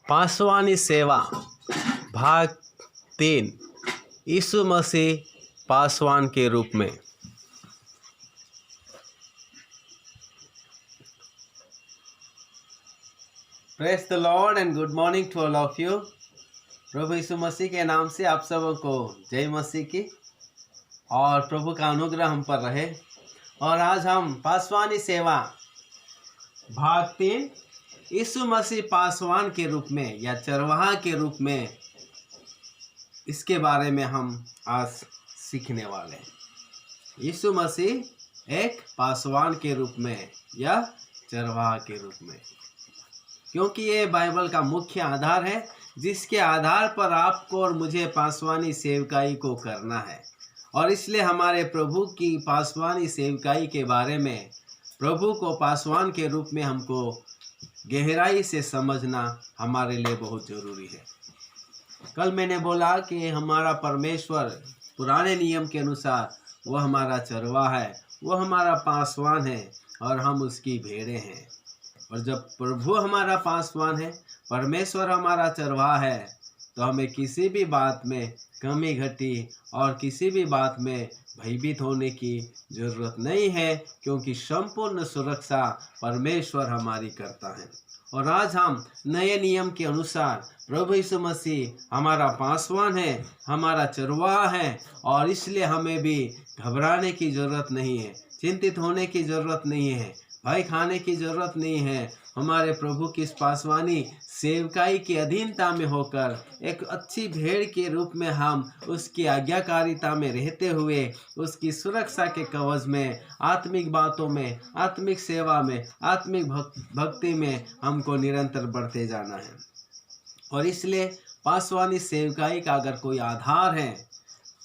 पासवानी सेवा भाग 3। यीशु मसीह पासवान के रूप में। Praise the lord and good morning to all of you. प्रभु यीशु मसीह के नाम से आप सबों को जय मसीह की और प्रभु का अनुग्रह हम पर रहे। और आज हम पासवानी सेवा भाग 3 यीशु मसीह पासवान के रूप में या चरवाहा के रूप में, इसके बारे में हम आज सीखने वाले हैं। यीशु मसीह एक पासवान के रूप में या चरवाहा के रूप में, क्योंकि ये बाइबल का मुख्य आधार है जिसके आधार पर आपको और मुझे पासवानी सेवकाई को करना है। और इसलिए हमारे प्रभु की पासवानी सेवकाई के बारे में, प्रभु को पासवान के रूप में हमको गहराई से समझना हमारे लिए बहुत ज़रूरी है। कल मैंने बोला कि हमारा परमेश्वर पुराने नियम के अनुसार वह हमारा चरवाहा है, वह हमारा पासवान है और हम उसकी भेड़ें हैं। और जब प्रभु हमारा पासवान है, परमेश्वर हमारा चरवाहा है, तो हमें किसी भी बात में कमी घटी और किसी भी बात में भयभीत होने की ज़रूरत नहीं है, क्योंकि संपूर्ण सुरक्षा परमेश्वर हमारी करता है। और आज हम नए नियम के अनुसार प्रभु यीशु मसीह हमारा पासवान है, हमारा चरवाहा है, और इसलिए हमें भी घबराने की ज़रूरत नहीं है, चिंतित होने की ज़रूरत नहीं है, भय खाने की ज़रूरत नहीं है। हमारे प्रभु की इस पासवानी सेवकाई की अधीनता में होकर एक अच्छी भेड़ के रूप में हम उसकी आज्ञाकारिता में रहते हुए उसकी सुरक्षा के कवच में, आत्मिक बातों में, आत्मिक सेवा में, आत्मिक भक्ति में हमको निरंतर बढ़ते जाना है। और इसलिए पासवानी सेवकाई का अगर कोई आधार है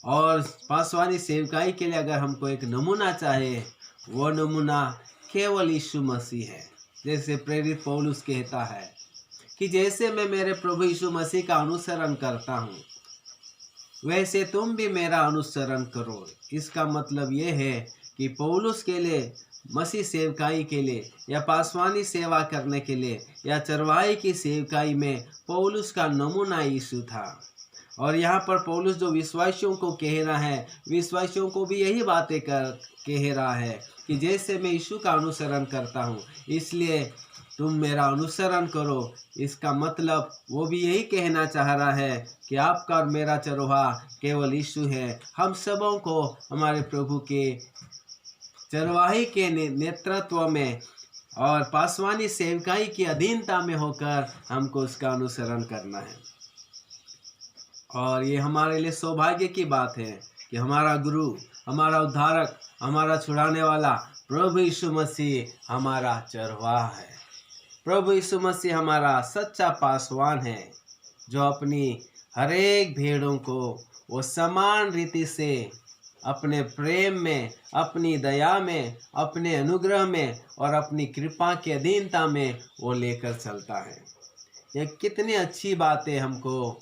और पासवानी सेवकाई के लिए अगर हमको एक नमूना चाहिए, वो नमूना केवल यीशु मसीह है। जैसे प्रेरित पौलुस कहता है कि जैसे मैं मेरे प्रभु यीशु मसीह का अनुसरण करता हूँ, वैसे तुम भी मेरा अनुसरण करो। इसका मतलब ये है कि पौलुस के लिए, मसीह सेवकाई के लिए या पासवानी सेवा करने के लिए या चरवाही की सेवकाई में पौलुस का नमूना यीशु था। और यहाँ पर पौलुस जो विश्वासियों को कह रहा है, विश्वासियों को भी यही बातें कह रहा है कि जैसे मैं यीशु का अनुसरण करता हूँ, इसलिए तुम मेरा अनुसरण करो। इसका मतलब वो भी यही कहना चाह रहा है कि आपका और मेरा चरवाहा केवल यीशु है। हम सबों को हमारे प्रभु के चरवाही के नेतृत्व में और पासवानी सेवकाई की अधीनता में होकर हमको उसका अनुसरण करना है। और ये हमारे लिए सौभाग्य की बात है कि हमारा गुरु, हमारा उद्धारक, हमारा छुड़ाने वाला प्रभु यीशु मसीह हमारा चरवाहा है। प्रभु यीशु मसीह हमारा सच्चा पासवान है, जो अपनी हर एक भेड़ों को वो समान रीति से अपने प्रेम में, अपनी दया में, अपने अनुग्रह में और अपनी कृपा की अधीनता में वो लेकर चलता है। ये कितनी अच्छी बातें हमको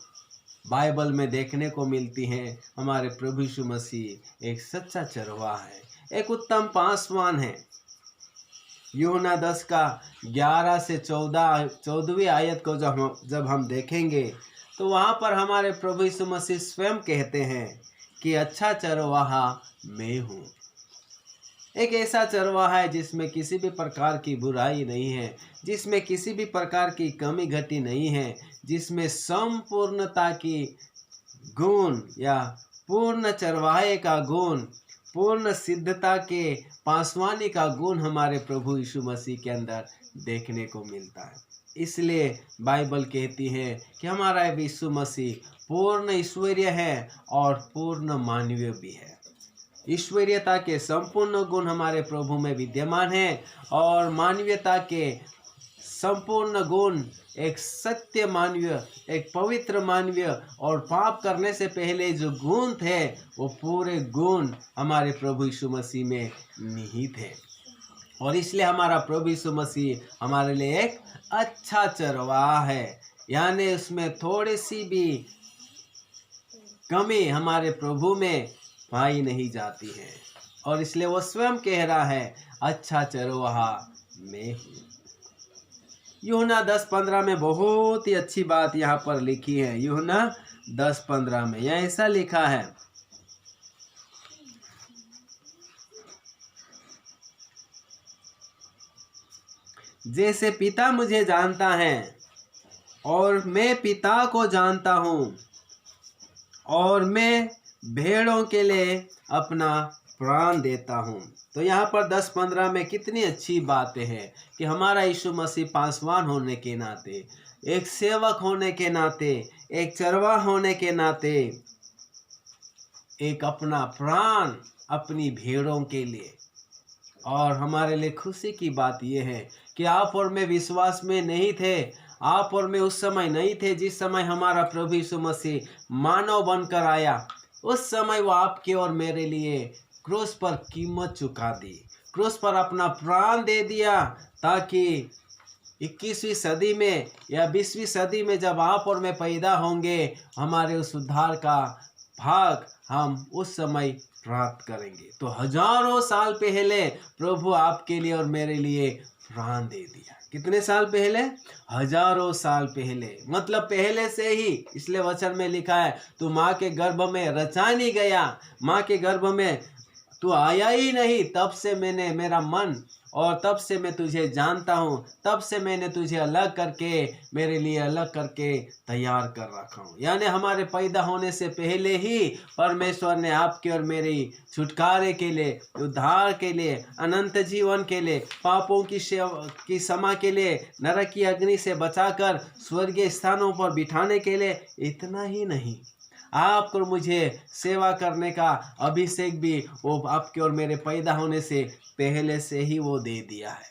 बाइबल में देखने को मिलती हैं। हमारे प्रभु यीशु मसीह एक सच्चा चरवाहा है, एक उत्तम पासवान है। यूहन्ना 10 का 11 से 14वीं आयत को जब हम देखेंगे, तो वहाँ पर हमारे प्रभु यीशु मसीह स्वयं कहते हैं कि अच्छा चरवाहा मैं हूँ। एक ऐसा चरवाहा है जिसमें किसी भी प्रकार की बुराई नहीं है, जिसमें किसी भी प्रकार की कमी घटी नहीं है, जिसमें संपूर्णता की गुण या पूर्ण चरवाहे का गुण, पूर्ण सिद्धता के पासवानी का गुण हमारे प्रभु यीशु मसीह के अंदर देखने को मिलता है। इसलिए बाइबल कहती है कि हमारा यीशु मसीह पूर्ण ईश्वरीय है और पूर्ण मानवीय भी है। ईश्वरीयता के संपूर्ण गुण हमारे प्रभु में विद्यमान है और मानवीयता के संपूर्ण गुण, एक सत्य मानवीय, एक पवित्र मानवीय और पाप करने से पहले जो गुण थे, वो पूरे गुण हमारे प्रभु यीशु मसीह में निहित है। और इसलिए हमारा प्रभु यीशु मसीह हमारे लिए एक अच्छा चरवाहा है, यानी उसमें थोड़ी सी भी कमी हमारे प्रभु में पाई नहीं जाती है। और इसलिए वो स्वयं कह रहा है, अच्छा चरवाहा मैं हूँ। यूहन्ना 10:15 में बहुत ही अच्छी बात यहाँ पर लिखी है। यूहन्ना 10:15 में यह ऐसा लिखा है, जैसे पिता मुझे जानता है और मैं पिता को जानता हूँ, और मैं भेड़ों के लिए अपना प्राण देता हूँ। तो यहाँ पर 10:15 में कितनी अच्छी बातें हैं कि हमारा यीशु मसीह पासवान होने के नाते, एक सेवक होने के नाते, एक चरवाहा होने के नाते, एक अपना प्राण अपनी भेड़ों के लिए। और हमारे लिए खुशी की बात यह है कि आप और मैं विश्वास में नहीं थे, आप और मैं उस समय नहीं थे जिस समय हमारा प्रभु यीशु मसीह मानव बनकर आया। उस समय वो आपके और मेरे लिए क्रूस पर कीमत चुका दी, क्रूस पर अपना प्राण दे दिया, ताकि 21वीं सदी में या 20वीं सदी में जब आप और मैं पैदा होंगे, हमारे उस उद्धार का भाग हम उस समय प्राप्त करेंगे। तो हजारों साल पहले प्रभु आपके लिए और मेरे लिए प्राण दे दिया। कितने साल पहले? हजारों साल पहले, मतलब पहले से ही। इसलिए वचन में लिखा है, तू माँ के गर्भ में रचा नहीं गया, माँ के गर्भ में तू आया ही नहीं, तब से मैंने मेरा मन और तब से मैं तुझे जानता हूँ, तब से मैंने तुझे अलग करके, मेरे लिए अलग करके तैयार कर रखा हूँ। यानी हमारे पैदा होने से पहले ही परमेश्वर ने आपके और मेरे छुटकारे के लिए, उद्धार के लिए, अनंत जीवन के लिए, पापों की क्षमा के लिए, नरक की अग्नि से बचाकर स्वर्गीय स्थानों पर बिठाने के लिए, इतना ही नहीं, आपको मुझे सेवा करने का अभिषेक भी वो आपके और मेरे पैदा होने से पहले से ही वो दे दिया है।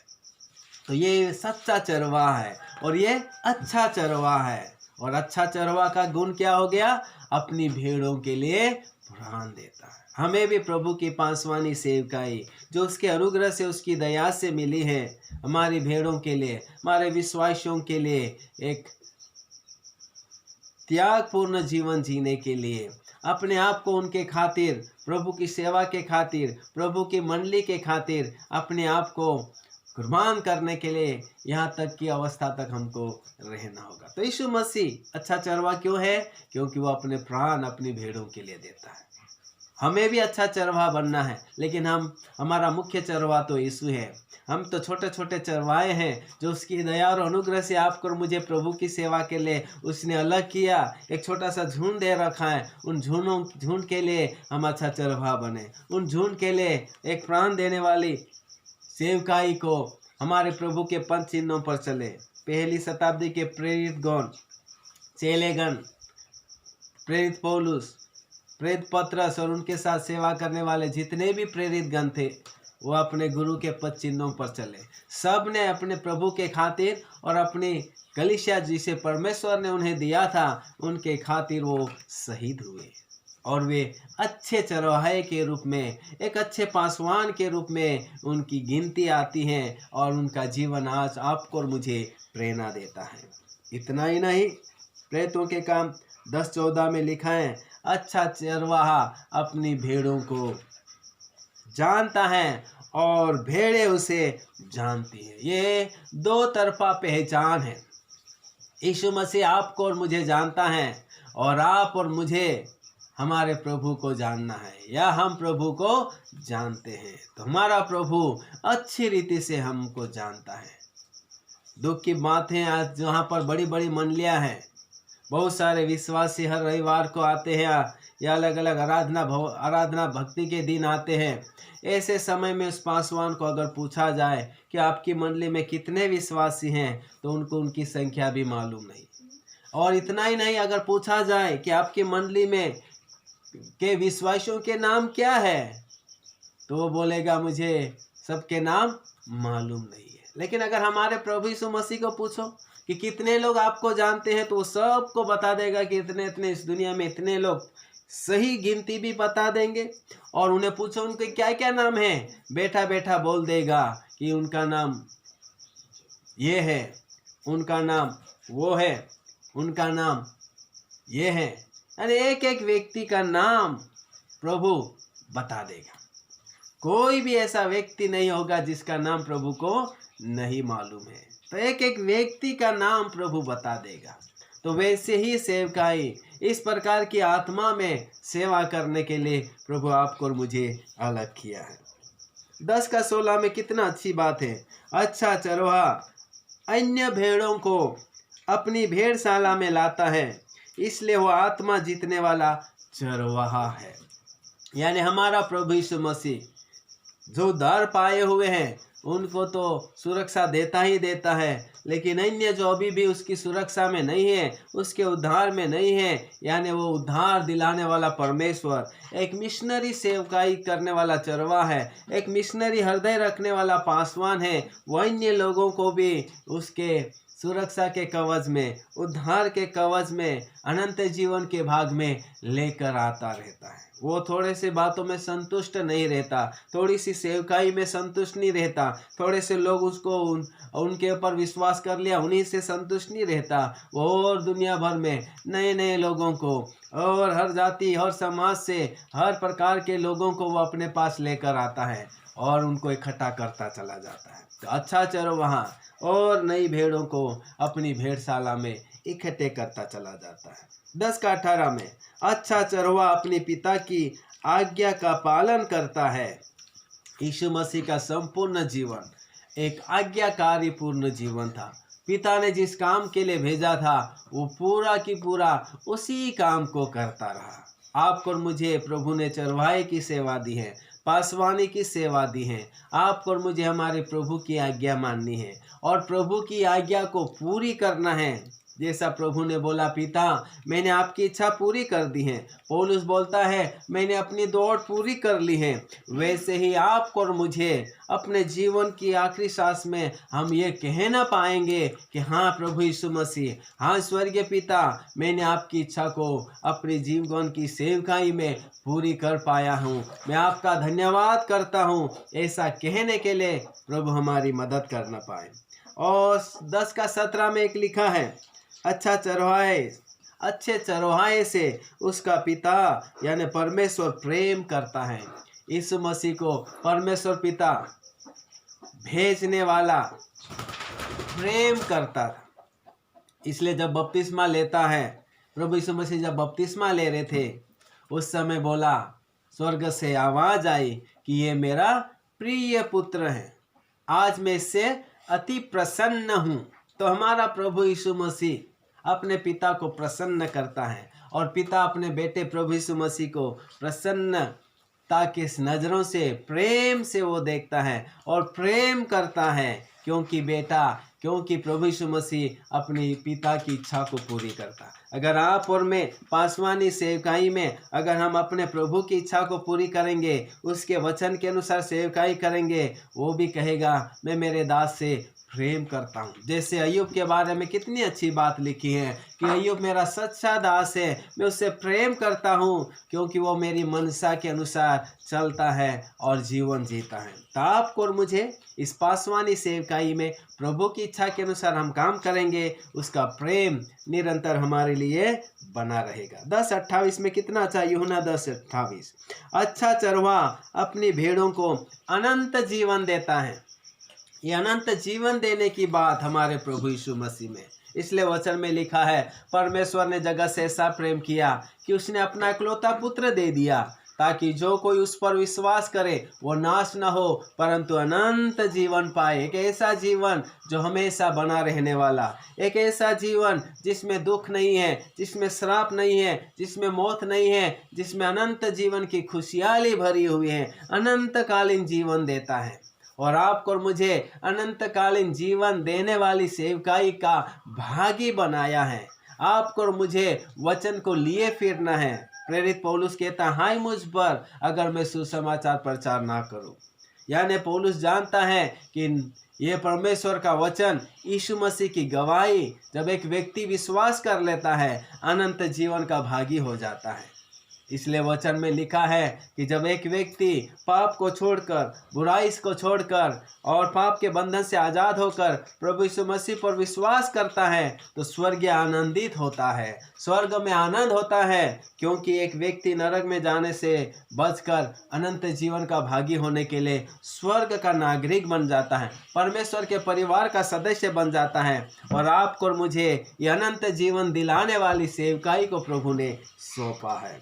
तो ये सच्चा चरवाहा है और ये अच्छा चरवाहा है। और अच्छा चरवाहा का गुण क्या हो गया? अपनी भेड़ों के लिए प्राण देता है। हमें भी प्रभु की पासवानी सेवकाई जो उसके अनुग्रह से, उसकी दया से मिली है, हमारी भेड़ों के लिए, हमारे विश्वासियों के लिए एक त्यागपूर्ण जीवन जीने के लिए, अपने आप को उनके खातिर, प्रभु की सेवा के खातिर, प्रभु की मंडली के खातिर अपने आप को कुर्बान करने के लिए, यहाँ तक की अवस्था तक हमको रहना होगा। तो यीशु मसीह अच्छा चरवाहा क्यों है? क्योंकि वो अपने प्राण अपनी भेड़ों के लिए देता है। हमें भी अच्छा चरवाहा बनना है, लेकिन हमारा मुख्य चरवाहा तो यीशु है। हम तो छोटे छोटे चरवाहे हैं जो उसकी दया और अनुग्रह से आपको और मुझे प्रभु की सेवा के लिए उसने अलग किया, एक छोटा सा झुंड दे रखा है। उन झुंड के लिए हम अच्छा चरवाहा बने, उन झुंड के लिए एक प्राण देने वाली सेवकाई को हमारे प्रभु के पंच चिन्हों पर चले। पहली शताब्दी के प्रेरित गण, चेलेगण, प्रेरित पौलुस, प्रेरित पतरस और उनके साथ सेवा करने वाले जितने भी प्रेरित गण थे, वो अपने गुरु के पद चिन्हों पर चले। सब ने अपने प्रभु के खातिर और अपनी कलीसिया जिसे परमेश्वर ने उन्हें दिया था, उनके खातिर वो शहीद हुए। और वे अच्छे चरवाहे के रूप में, एक अच्छे पासवान के रूप में उनकी गिनती आती है और उनका जीवन आज आपको और मुझे प्रेरणा देता है। इतना ही नहीं, प्रेरितों के काम 10:14 में लिखा है, अच्छा चरवाहा अपनी भेड़ों को जानता है और भेड़ें उसे जानती है। ये दो तरफा पहचान है। यीशु मसीह आपको और मुझे जानता है और आप और मुझे हमारे प्रभु को जानना है, या हम प्रभु को जानते हैं। तो हमारा प्रभु अच्छी रीति से हमको जानता है। दुख की बात है, आज जहाँ पर बड़ी बड़ी मंडलियाँ हैं, बहुत सारे विश्वासी हर रविवार को आते हैं या अलग अलग आराधना भक्ति के दिन आते हैं। ऐसे समय में उस पासवान को अगर पूछा जाए कि आपकी मंडली में कितने विश्वासी हैं, तो उनको उनकी संख्या भी मालूम नहीं। और इतना ही नहीं, अगर पूछा जाए कि आपकी मंडली में के विश्वासियों के नाम क्या है, तो वो बोलेगा मुझे सबके नाम मालूम नहीं है। लेकिन अगर हमारे प्रभु यीशु मसीह को पूछो कि कितने लोग आपको जानते हैं, तो वो सबको बता देगा कि इतने इतने, इस दुनिया में इतने लोग, सही गिनती भी बता देंगे। और उन्हें पूछो उनके क्या क्या नाम है, बैठा बैठा बोल देगा कि उनका नाम ये है, उनका नाम वो है, उनका नाम ये है। यानी एक एक व्यक्ति का नाम प्रभु बता देगा। कोई भी ऐसा व्यक्ति नहीं होगा जिसका नाम प्रभु को नहीं मालूम है। तो एक एक व्यक्ति का नाम प्रभु बता देगा। तो वैसे ही सेवकाई, इस प्रकार की आत्मा में सेवा करने के लिए प्रभु आपको और मुझे अलग किया है। 10:16 में कितना अच्छी बात है। अच्छा चरवाहा अन्य भेड़ों को अपनी भेड़शाला में लाता है, इसलिए वो आत्मा जीतने वाला चरवाहा है। यानी हमारा प्रभु यीशु मसीह जो उद्धार पाए हुए हैं उनको तो सुरक्षा देता ही देता है, लेकिन अन्य जो अभी भी उसकी सुरक्षा में नहीं है, उसके उद्धार में नहीं है, यानी वो उद्धार दिलाने वाला परमेश्वर, एक मिशनरी सेवकाई करने वाला चरवाहा है, एक मिशनरी हृदय रखने वाला पासवान है, वो अन्य लोगों को भी उसके सुरक्षा के कवच में, उद्धार के कवच में, अनंत जीवन के भाग में लेकर आता रहता है। वो थोड़े से बातों में संतुष्ट नहीं रहता, थोड़ी सी सेवकाई में संतुष्ट नहीं रहता, थोड़े से लोग उसको उनके ऊपर विश्वास कर लिया उन्हीं से संतुष्ट नहीं रहता। वो और दुनिया भर में नए नए लोगों को और हर जाति हर समाज से हर प्रकार के लोगों को वो अपने पास लेकर आता है और उनको इकट्ठा करता चला जाता है। तो अच्छा चरवाहा और नई भेड़ों को अपनी भेड़शाला में इकट्ठे करता चला जाता है। 10:18 में अच्छा चरवाहा अपने पिता की आज्ञा का पालन करता है। यीशु मसीह का संपूर्ण जीवन एक आज्ञाकारी पूर्ण जीवन था। पिता ने जिस काम के लिए भेजा था वो पूरा की पूरा उसी काम को करता रहा। आपको और मुझे प्रभु ने चरवाहे की सेवा दी है, पासवानी की सेवा दी है। आपको और मुझे हमारे प्रभु की आज्ञा माननी है और प्रभु की आज्ञा को पूरी करना है। जैसा प्रभु ने बोला, पिता मैंने आपकी इच्छा पूरी कर दी है। पौलुस बोलता है मैंने अपनी दौड़ पूरी कर ली है। वैसे ही आपको और मुझे अपने जीवन की आखिरी सांस में हम ये कह ना पाएंगे कि हाँ प्रभु यीशु मसीह, हाँ स्वर्गीय पिता, मैंने आपकी इच्छा को अपने जीवन की सेवकाई में पूरी कर पाया हूँ, मैं आपका धन्यवाद करता हूँ। ऐसा कहने के लिए प्रभु हमारी मदद कर न पाए। और 10:17 में एक लिखा है, अच्छा चरवाहे, अच्छे चरवाहे से उसका पिता यानी परमेश्वर प्रेम करता है। यीशु मसीह को परमेश्वर पिता भेजने वाला प्रेम करता था। इसलिए जब बपतिस्मा लेता है, प्रभु यीशु मसीह जब बपतिस्मा ले रहे थे उस समय बोला, स्वर्ग से आवाज आई कि ये मेरा प्रिय पुत्र है, आज मैं इससे अति प्रसन्न हूँ। तो हमारा प्रभु यीशु मसीह अपने पिता को प्रसन्न करता है और पिता अपने बेटे प्रभु यीशु मसीह को प्रसन्नता की नज़रों से प्रेम से वो देखता है और प्रेम करता है, क्योंकि प्रभु यीशु मसीह अपनी पिता की इच्छा को पूरी करता। अगर आप और मैं पासवानी सेवकाई में अगर हम अपने प्रभु की इच्छा को पूरी करेंगे, उसके वचन के अनुसार सेवकाई करेंगे, वो भी कहेगा मैं मेरे दास से प्रेम करता हूँ। जैसे अय्यूब के बारे में कितनी अच्छी बात लिखी है कि अय्यूब मेरा सच्चा दास है, मैं उससे प्रेम करता हूँ क्योंकि वो मेरी मनसा के अनुसार चलता है और जीवन जीता है। तो आपको और मुझे इस पासवानी सेवकाई में प्रभु की इच्छा के अनुसार हम काम करेंगे, उसका प्रेम निरंतर हमारे लिए बना रहेगा। 10:28 में कितना अच्छा, यूहन्ना 10:28, अच्छा चरवाहा अपनी भेड़ों को अनंत जीवन देता है। ये अनंत जीवन देने की बात हमारे प्रभु यीशु मसीह में, इसलिए वचन में लिखा है परमेश्वर ने जगत से ऐसा प्रेम किया कि उसने अपना इकलौता पुत्र दे दिया ताकि जो कोई उस पर विश्वास करे वो नाश न हो परंतु अनंत जीवन पाए। एक ऐसा जीवन जो हमेशा बना रहने वाला, एक ऐसा जीवन जिसमें दुख नहीं है, जिसमें श्राप नहीं है, जिसमें मौत नहीं है, जिसमें अनंत जीवन की खुशहाली भरी हुई है, अनंतकालीन जीवन देता है। और आपको और मुझे अनंतकालीन जीवन देने वाली सेवकाई का भागी बनाया है। आपको और मुझे वचन को लिए फिरना है। प्रेरित पौलुस कहता, हाय मुझ पर अगर मैं सुसमाचार प्रचार ना करूं। यानी पौलुस जानता है कि ये परमेश्वर का वचन, यीशु मसीह की गवाही, जब एक व्यक्ति विश्वास कर लेता है अनंत जीवन का भागी हो जाता है। इसलिए वचन में लिखा है कि जब एक व्यक्ति पाप को छोड़कर, बुराई को छोड़कर और पाप के बंधन से आज़ाद होकर प्रभु यीशु मसीह पर विश्वास करता है तो स्वर्ग आनंदित होता है, स्वर्ग में आनंद होता है, क्योंकि एक व्यक्ति नरक में जाने से बचकर अनंत जीवन का भागी होने के लिए स्वर्ग का नागरिक बन जाता है, परमेश्वर के परिवार का सदस्य बन जाता है। और आपको और मुझे ये अनंत जीवन दिलाने वाली सेवकाई को प्रभु ने सौंपा है।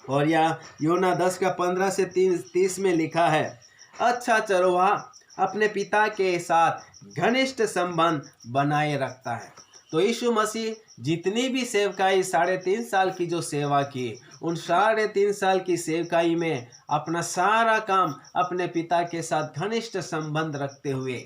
और यह यूहन्ना 10 का 15 से 30 में लिखा है, अच्छा चरवाहा अपने पिता के साथ घनिष्ठ संबंध बनाए रखता है। तो यीशु मसीह जितनी भी सेवकाई 3.5 साल की जो सेवा की, उन 3.5 साल की सेवकाई में अपना सारा काम अपने पिता के साथ घनिष्ठ संबंध रखते हुए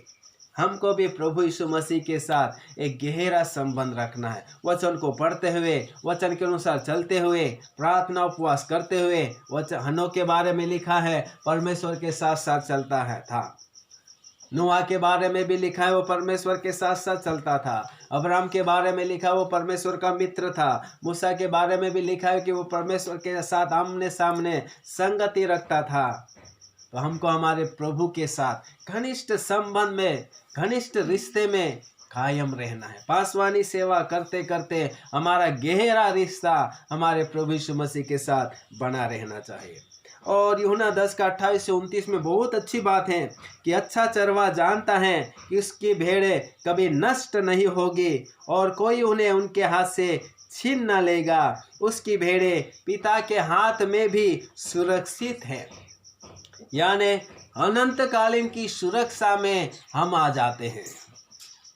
हमको भी प्रभु यीशु मसीह के साथ एक गहरा संबंध रखना है। वचन को पढ़ते हुए, वचन के अनुसार चलते हुए, प्रार्थना उपवास करते हुए। वचन हनोक के बारे में लिखा है परमेश्वर के साथ साथ चलता है था। नूह के बारे में भी लिखा है वो परमेश्वर के साथ साथ चलता था। अब्राहम के बारे में लिखा वो परमेश्वर का मित्र था। मूसा के बारे में भी लिखा है कि वो परमेश्वर के साथ आमने सामने संगति रखता था। तो हमको हमारे प्रभु के साथ घनिष्ठ संबंध में, घनिष्ठ रिश्ते में कायम रहना है। पासवानी सेवा करते करते हमारा गहरा रिश्ता हमारे प्रभु यीशु मसीह के साथ बना रहना चाहिए। और यूहन्ना 10 का 28 से 29 में बहुत अच्छी बात है कि अच्छा चरवाहा जानता है कि उसकी भेड़ें कभी नष्ट नहीं होगी और कोई उन्हें उनके हाथ से छीन न लेगा। उसकी भेड़ें पिता के हाथ में भी सुरक्षित है। यानी अनंतकालीन की सुरक्षा में हम आ जाते हैं।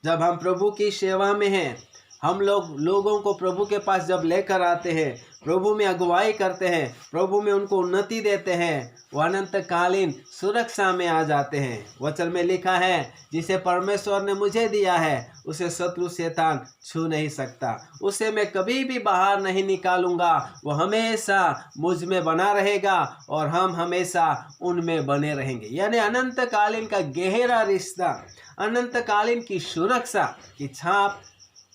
जब हम प्रभु की सेवा में हैं, हम लोगों को प्रभु के पास जब लेकर आते हैं, प्रभु में अगुवाई करते हैं, प्रभु में उनको उन्नति देते हैं, वो अनंतकालीन सुरक्षा में आ जाते हैं। वचन में लिखा है जिसे परमेश्वर ने मुझे दिया है उसे शत्रु शैतान छू नहीं सकता, उसे मैं कभी भी बाहर नहीं निकालूंगा। वो हमेशा मुझ में बना रहेगा और हम हमेशा उनमें बने रहेंगे। यानी अनंतकालीन का गहरा रिश्ता, अनंतकालीन की सुरक्षा की छाप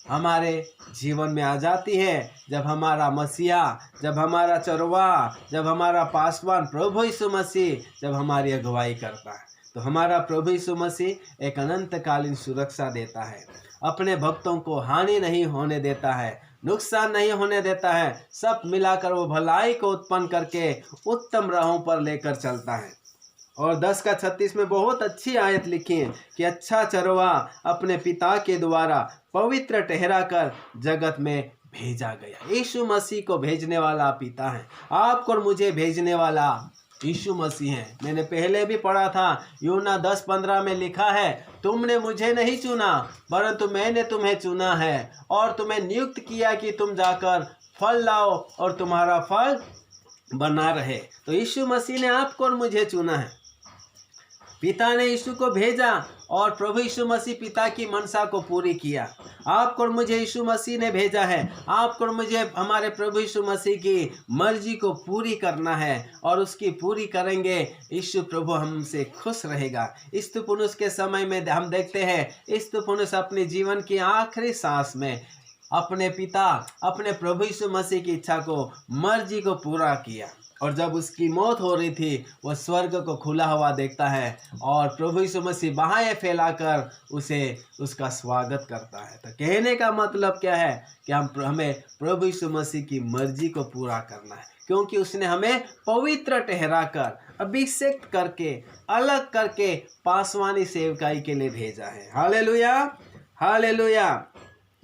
हमारे जीवन में आ जाती है जब हमारा मसीहा, जब हमारा चरवाहा, जब हमारा पासवान प्रभु यीशु मसीह जब हमारी अगुवाई करता है। तो हमारा प्रभु यीशु मसीह एक अनंतकालीन सुरक्षा देता है, अपने भक्तों को हानि नहीं होने देता है, नुकसान नहीं होने देता है। सब मिलाकर वो भलाई को उत्पन्न करके उत्तम राहों पर लेकर चलता है। और 10 का 36 में बहुत अच्छी आयत लिखी है कि अच्छा चरवाहा अपने पिता के द्वारा पवित्र ठहरा कर जगत में भेजा गया। यीशु मसीह को भेजने वाला पिता है, आपको और मुझे भेजने वाला यीशु मसीह है। मैंने पहले भी पढ़ा था, यूहन्ना 10:15 में लिखा है, तुमने मुझे नहीं चुना परंतु मैंने तुम्हें चुना है और तुम्हें नियुक्त किया कि तुम जाकर फल लाओ और तुम्हारा फल बना रहे। तो यीशु मसीह ने आपको और मुझे चुना है। पिता ने यीशु को भेजा और प्रभु यीशु मसीह पिता की मनसा को पूरी किया। आपको और मुझे यीशु मसीह ने भेजा है, आपको और मुझे हमारे प्रभु यीशु मसीह की मर्जी को पूरी करना है और उसकी पूरी करेंगे यीशु प्रभु हमसे खुश रहेगा। स्तिफनुस के समय में हम देखते हैं स्तिफनुस अपने जीवन की आखिरी सांस में अपने पिता, अपने प्रभु यीशु मसीह की इच्छा को, मर्जी को पूरा किया। और जब उसकी मौत हो रही थी वह स्वर्ग को खुला हुआ देखता है और प्रभु यीशु मसीह बाहें फैलाकर उसका स्वागत करता है। तो कहने का मतलब क्या है कि हमें प्रभु यीशु मसीह की मर्जी को पूरा करना है, क्योंकि उसने हमें पवित्र ठहरा कर, अभिषेक करके, अलग करके पासवानी सेवकाई के लिए भेजा है। Hallelujah, hallelujah.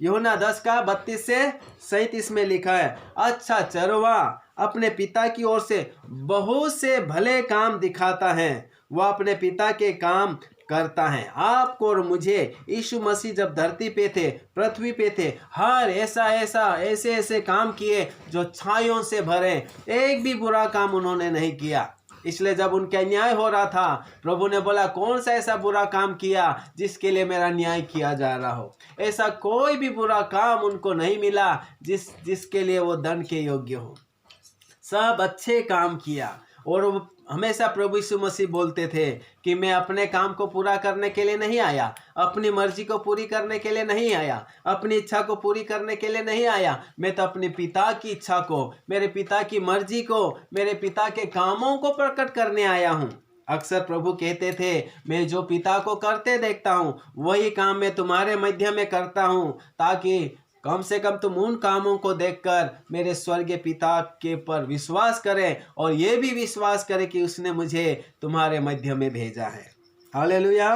यूहन्ना 10 का 32 से 37 में लिखा है, अच्छा चरवाहा अपने पिता की ओर से बहुत से भले काम दिखाता है, वह अपने पिता के काम करता है। आपको और मुझे यीशु मसीह जब धरती पे थे, पृथ्वी पे थे, हर ऐसे काम किए जो छायों से भरे, एक भी बुरा काम उन्होंने नहीं किया। इसलिए जब उनका न्याय हो रहा था, प्रभु ने बोला, कौन सा ऐसा बुरा काम किया जिसके लिए मेरा न्याय किया जा रहा हो? ऐसा कोई भी बुरा काम उनको नहीं मिला जिसके लिए वो दंड के योग्य हो। सब अच्छे काम किया और हमेशा प्रभु यीशु मसीह बोलते थे कि मैं अपने काम को पूरा करने के लिए नहीं आया, अपनी मर्जी को पूरी करने के लिए नहीं आया, अपनी इच्छा को पूरी करने के लिए नहीं आया, मैं तो अपने पिता की इच्छा को, मेरे पिता की मर्जी को, मेरे पिता के कामों को प्रकट करने आया हूँ। अक्सर प्रभु कहते थे, मैं जो पिता को करते देखता हूँ वही काम मैं तुम्हारे मध्य में करता हूँ, ताकि कम से कम तुम उन कामों को देखकर मेरे स्वर्गीय पिता के पर विश्वास करें और ये भी विश्वास करें कि उसने मुझे तुम्हारे मध्य में भेजा है। हालेलुया।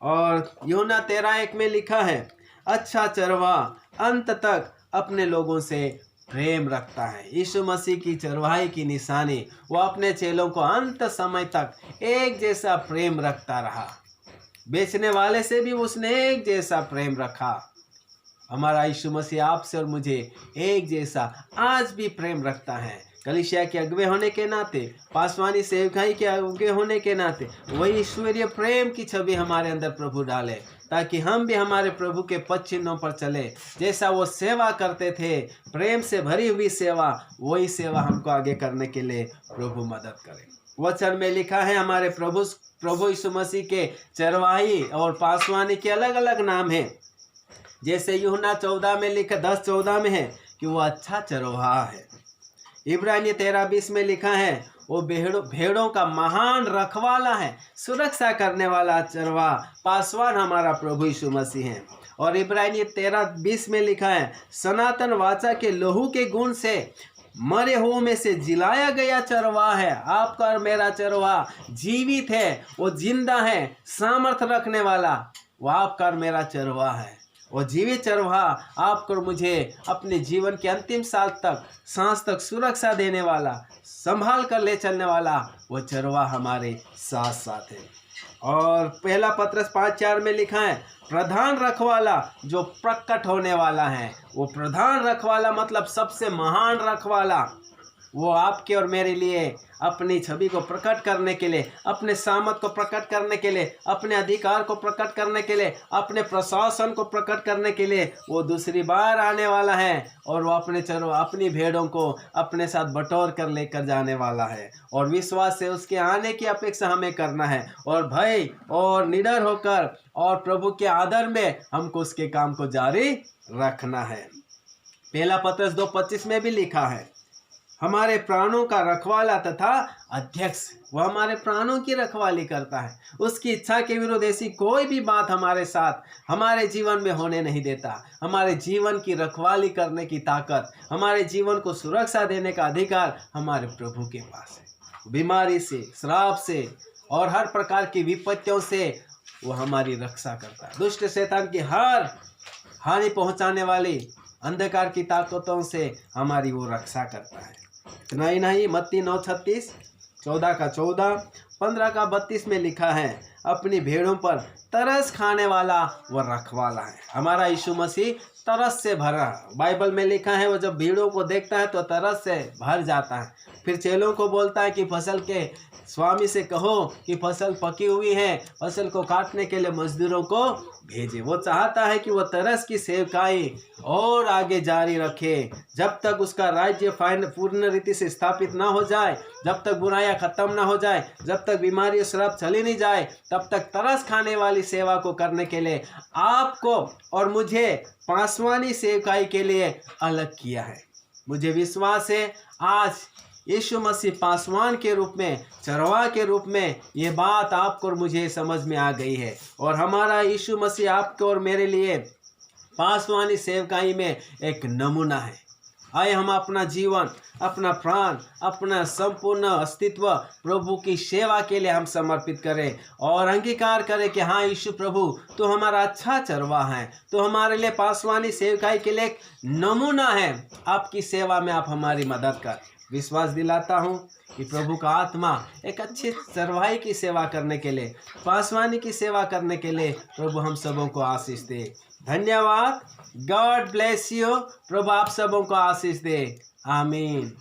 और यूहन्ना 13:1 में लिखा है, अच्छा चरवाहा अंत तक अपने लोगों से प्रेम रखता है। यीशु मसीह की चरवाही की निशानी, वो अपने चेलों को अंत समय तक एक जैसा प्रेम रखता रहा। बेचने वाले से भी उसने एक जैसा प्रेम रखा। हमारा यीशु मसीह आपसे और मुझे एक जैसा आज भी प्रेम रखता है। कलीसिया के अगुवे होने के नाते, पासवानी सेवकाई के अगुवे होने के नाते वही ईश्वरीय प्रेम की छवि हमारे अंदर प्रभु डाले, ताकि हम भी हमारे प्रभु के पद चिन्हों पर चले। जैसा वो सेवा करते थे, प्रेम से भरी हुई सेवा, वही सेवा हमको आगे करने के लिए प्रभु मदद करे। वचन में लिखा है, हमारे प्रभु यीशु मसीह के चरवाही और पासवानी के अलग अलग नाम हैं। जैसे यूहन्ना 14 में लिखा, 10:14 में है कि वो अच्छा चरवाहा है। इब्रानी 13:20 में लिखा है, वो भेड़ों का महान रखवाला है, सुरक्षा करने वाला चरवाहा पासवान हमारा प्रभु यीशु मसीह है। और इब्रानी 13:20 में लिखा है, सनातन वाचा के लहू के गुण से मरे हुओं में से जिलाया गया चरवाहा है। आपका और मेरा चरवाहा जीवित है, वो जिंदा है, सामर्थ्य रखने वाला, वो आपका और मेरा चरवाहा है। वो जीवित चरवाहा आपको और मुझे अपने जीवन के अंतिम सांस तक सुरक्षा देने वाला, संभाल कर ले चलने वाला, वो चरवाहा हमारे साथ साथ है। और पहला पत्रस 5:4 में लिखा है, प्रधान रखवाला जो प्रकट होने वाला है। वो प्रधान रखवाला मतलब सबसे महान रखवाला, वो आपके और मेरे लिए अपनी छवि को प्रकट करने के लिए, अपने सामर्थ को प्रकट करने के लिए, अपने अधिकार को प्रकट करने के लिए, अपने प्रशासन को प्रकट करने के लिए वो दूसरी बार आने वाला है। और वो अपनी भेड़ों को अपने साथ बटोर कर लेकर जाने वाला है। और विश्वास से उसके आने की अपेक्षा हमें करना है, और भय और निडर होकर और प्रभु के आदर में हमको उसके काम को जारी रखना है। पहला पत्रस 2:25 में भी लिखा है, हमारे प्राणों का रखवाला तथा अध्यक्ष, वो हमारे प्राणों की रखवाली करता है। उसकी इच्छा के विरुद्ध ऐसी कोई भी बात हमारे साथ, हमारे जीवन में होने नहीं देता। हमारे जीवन की रखवाली करने की ताकत, हमारे जीवन को सुरक्षा देने का अधिकार हमारे प्रभु के पास है। बीमारी से, श्राप से और हर प्रकार की विपत्तियों से वो हमारी रक्षा करता है। दुष्ट शैतान की हर हानि पहुंचाने वाली अंधकार की ताकतों से हमारी वो रक्षा करता है। इतना ही नहीं, मत्ती 9:36, 14:14, 15:32 में लिखा है, अपनी भेड़ों पर तरस खाने वाला वह रखवाला है। हमारा यीशु मसीह तरस से भरा, बाइबल में लिखा है, वो जब भेड़ों को देखता है तो तरस से भर जाता है। फिर चेलों को बोलता है कि फसल के स्वामी से कहो कि फसल पकी हुई है, फसल को काटने के लिए मजदूरों को भेजे। वो चाहता है कि वो तरस की सेवकाई और आगे जारी रखे, जब तक उसका राज्य पूर्ण रीति से स्थापित ना हो जाए, जब तक बुराइयां खत्म ना हो जाए, जब तक बीमारी श्राप चली नहीं जाए, तब तक तरस खाने वाली सेवा को करने के लिए आपको और मुझे पासवानी सेवकाई के लिए अलग किया है। मुझे विश्वास है आज यीशु मसीह पासवान के रूप में, चरवाहा के रूप में, ये बात आपको और मुझे समझ में आ गई है। और हमारा यीशु मसीह आपको और मेरे लिए पासवानी सेवकाई में एक नमूना है। आइए हम अपना जीवन, अपना प्राण, अपना संपूर्ण अस्तित्व प्रभु की सेवा के लिए हम समर्पित करें और अंगीकार करें कि हाँ यीशु प्रभु, तो हमारा अच्छा चरवाहा है, तो हमारे लिए पासवानी सेवकाई के लिए एक नमूना है। आपकी सेवा में आप हमारी मदद कर। विश्वास दिलाता हूँ कि प्रभु का आत्मा एक अच्छी चरवाही की सेवा करने के लिए, पासवानी की सेवा करने के लिए प्रभु हम सबों को आशीष दे। धन्यवाद। God bless you. प्रभु आप सबों को आशीष दे। आमीन।